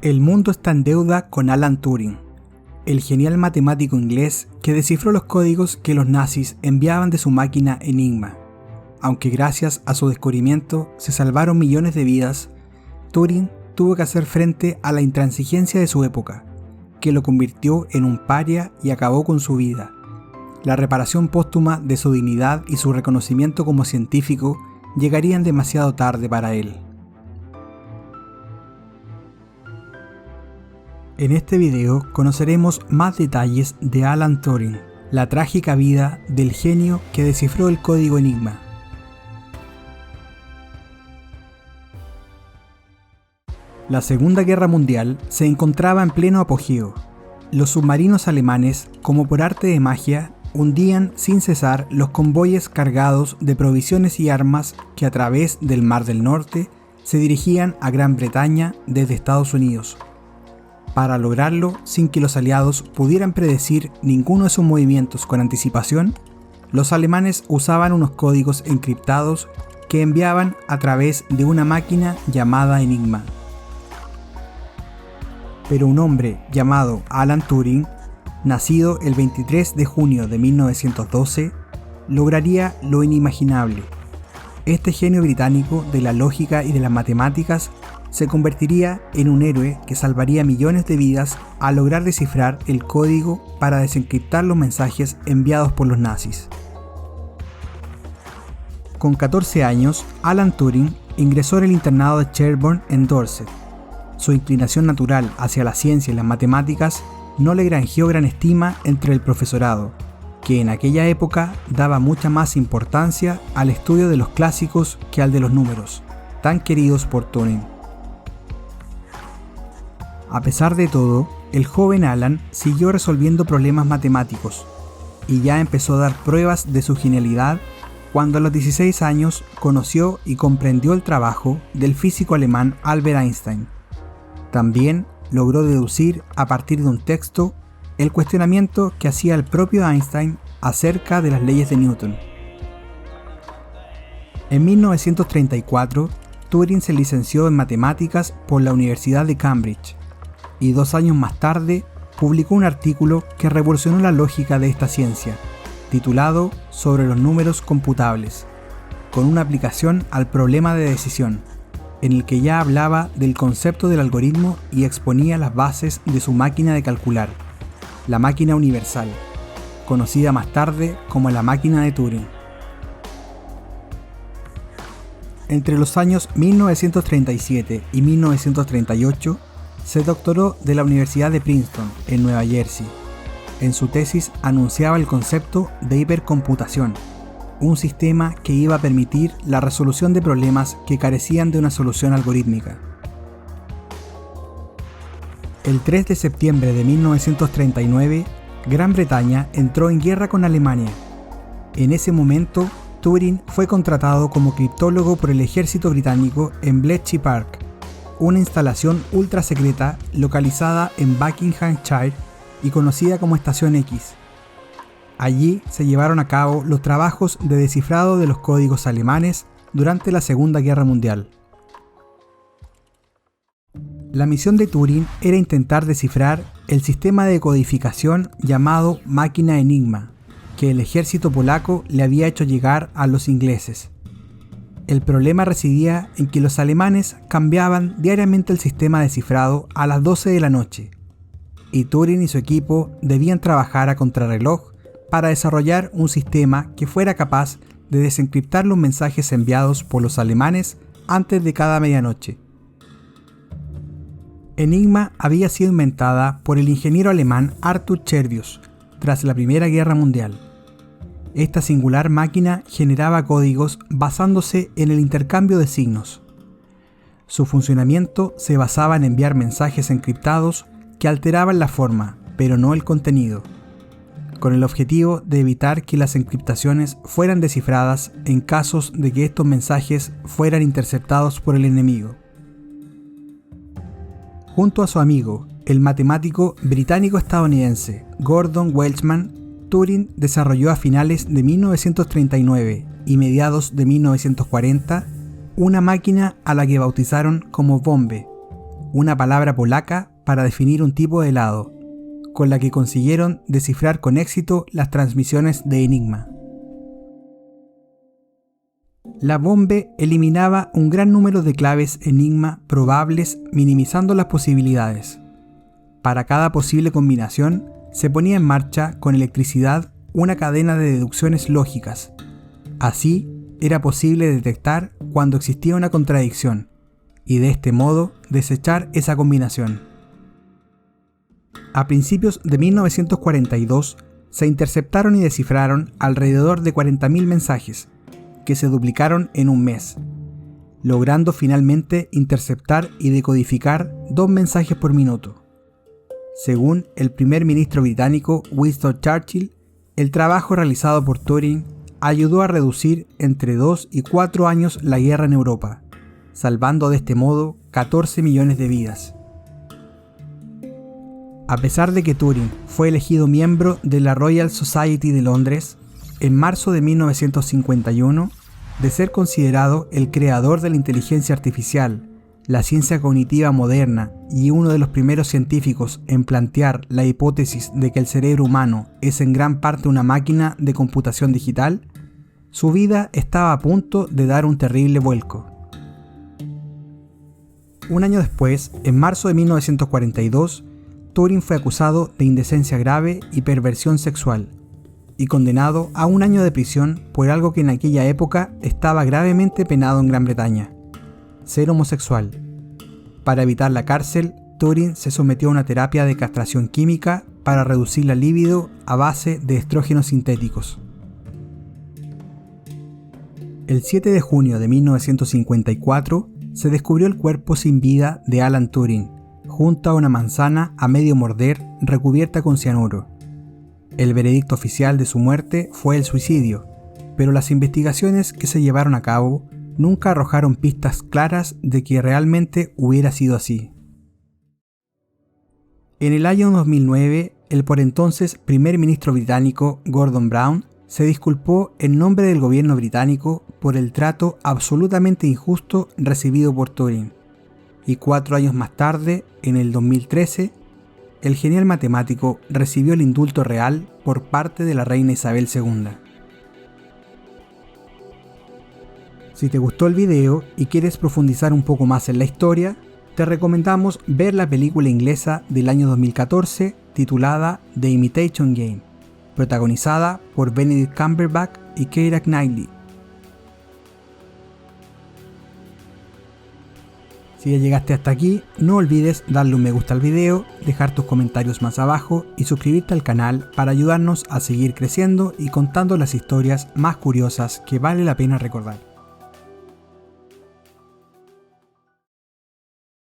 El mundo está en deuda con Alan Turing, el genial matemático inglés que descifró los códigos que los nazis enviaban de su máquina Enigma. Aunque gracias a su descubrimiento se salvaron millones de vidas, Turing tuvo que hacer frente a la intransigencia de su época, que lo convirtió en un paria y acabó con su vida. La reparación póstuma de su dignidad y su reconocimiento como científico llegarían demasiado tarde para él. En este video conoceremos más detalles de Alan Turing, la trágica vida del genio que descifró el código Enigma. La Segunda Guerra Mundial se encontraba en pleno apogeo. Los submarinos alemanes, como por arte de magia, hundían sin cesar los convoyes cargados de provisiones y armas que a través del Mar del Norte se dirigían a Gran Bretaña desde Estados Unidos. Para lograrlo, sin que los aliados pudieran predecir ninguno de sus movimientos con anticipación, los alemanes usaban unos códigos encriptados que enviaban a través de una máquina llamada Enigma. Pero un hombre llamado Alan Turing, nacido el 23 de junio de 1912, lograría lo inimaginable. Este genio británico de la lógica y de las matemáticas se convertiría en un héroe que salvaría millones de vidas al lograr descifrar el código para desencriptar los mensajes enviados por los nazis. Con 14 años, Alan Turing ingresó en el internado de Sherborne en Dorset. Su inclinación natural hacia la ciencia y las matemáticas no le granjeó gran estima entre el profesorado, que en aquella época daba mucha más importancia al estudio de los clásicos que al de los números, tan queridos por Turing. A pesar de todo, el joven Alan siguió resolviendo problemas matemáticos y ya empezó a dar pruebas de su genialidad cuando a los 16 años conoció y comprendió el trabajo del físico alemán Albert Einstein. También logró deducir a partir de un texto el cuestionamiento que hacía el propio Einstein acerca de las leyes de Newton. En 1934, Turing se licenció en matemáticas por la Universidad de Cambridge y 2 años más tarde publicó un artículo que revolucionó la lógica de esta ciencia, titulado Sobre los números computables, con una aplicación al problema de decisión, en el que ya hablaba del concepto del algoritmo y exponía las bases de su máquina de calcular, la máquina universal, conocida más tarde como la máquina de Turing. Entre los años 1937 y 1938, se doctoró de la Universidad de Princeton, en Nueva Jersey. En su tesis anunciaba el concepto de hipercomputación, un sistema que iba a permitir la resolución de problemas que carecían de una solución algorítmica. El 3 de septiembre de 1939, Gran Bretaña entró en guerra con Alemania. En ese momento, Turing fue contratado como criptólogo por el ejército británico en Bletchley Park, una instalación ultra secreta localizada en Buckinghamshire y conocida como Estación X. Allí se llevaron a cabo los trabajos de descifrado de los códigos alemanes durante la Segunda Guerra Mundial. La misión de Turing era intentar descifrar el sistema de codificación llamado máquina Enigma, que el ejército polaco le había hecho llegar a los ingleses. El problema residía en que los alemanes cambiaban diariamente el sistema de cifrado a las 12 de la noche, y Turing y su equipo debían trabajar a contrarreloj para desarrollar un sistema que fuera capaz de desencriptar los mensajes enviados por los alemanes antes de cada medianoche. Enigma había sido inventada por el ingeniero alemán Arthur Cherbius tras la Primera Guerra Mundial. Esta singular máquina generaba códigos basándose en el intercambio de signos. Su funcionamiento se basaba en enviar mensajes encriptados que alteraban la forma, pero no el contenido, con el objetivo de evitar que las encriptaciones fueran descifradas en casos de que estos mensajes fueran interceptados por el enemigo. Junto a su amigo, el matemático británico-estadounidense Gordon Welshman, Turing desarrolló a finales de 1939 y mediados de 1940 una máquina a la que bautizaron como Bombe, una palabra polaca para definir un tipo de helado, con la que consiguieron descifrar con éxito las transmisiones de Enigma. La bombe eliminaba un gran número de claves Enigma probables, minimizando las posibilidades. Para cada posible combinación, se ponía en marcha con electricidad una cadena de deducciones lógicas. Así, era posible detectar cuando existía una contradicción, y de este modo desechar esa combinación. A principios de 1942, se interceptaron y descifraron alrededor de 40.000 mensajes, que se duplicaron en un mes, logrando finalmente interceptar y decodificar 2 mensajes por minuto. Según el primer ministro británico Winston Churchill, el trabajo realizado por Turing ayudó a reducir entre 2 y 4 años la guerra en Europa, salvando de este modo 14 millones de vidas. A pesar de que Turing fue elegido miembro de la Royal Society de Londres, en marzo de 1951, de ser considerado el creador de la inteligencia artificial, la ciencia cognitiva moderna y uno de los primeros científicos en plantear la hipótesis de que el cerebro humano es en gran parte una máquina de computación digital, su vida estaba a punto de dar un terrible vuelco. Un año después, en marzo de 1942, Turing fue acusado de indecencia grave y perversión sexual, y condenado a 1 año de prisión por algo que en aquella época estaba gravemente penado en Gran Bretaña: ser homosexual. Para evitar la cárcel, Turing se sometió a una terapia de castración química para reducir la libido a base de estrógenos sintéticos. El 7 de junio de 1954 se descubrió el cuerpo sin vida de Alan Turing, junto a una manzana a medio morder recubierta con cianuro. El veredicto oficial de su muerte fue el suicidio, pero las investigaciones que se llevaron a cabo nunca arrojaron pistas claras de que realmente hubiera sido así. En el año 2009, el por entonces primer ministro británico Gordon Brown se disculpó en nombre del gobierno británico por el trato absolutamente injusto recibido por Turing, y 4 años más tarde, en el 2013, el genial matemático recibió el indulto real por parte de la reina Isabel II. Si te gustó el video y quieres profundizar un poco más en la historia, te recomendamos ver la película inglesa del año 2014 titulada The Imitation Game, protagonizada por Benedict Cumberbatch y Keira Knightley. Si ya llegaste hasta aquí, no olvides darle un me gusta al video, dejar tus comentarios más abajo y suscribirte al canal para ayudarnos a seguir creciendo y contando las historias más curiosas que vale la pena recordar.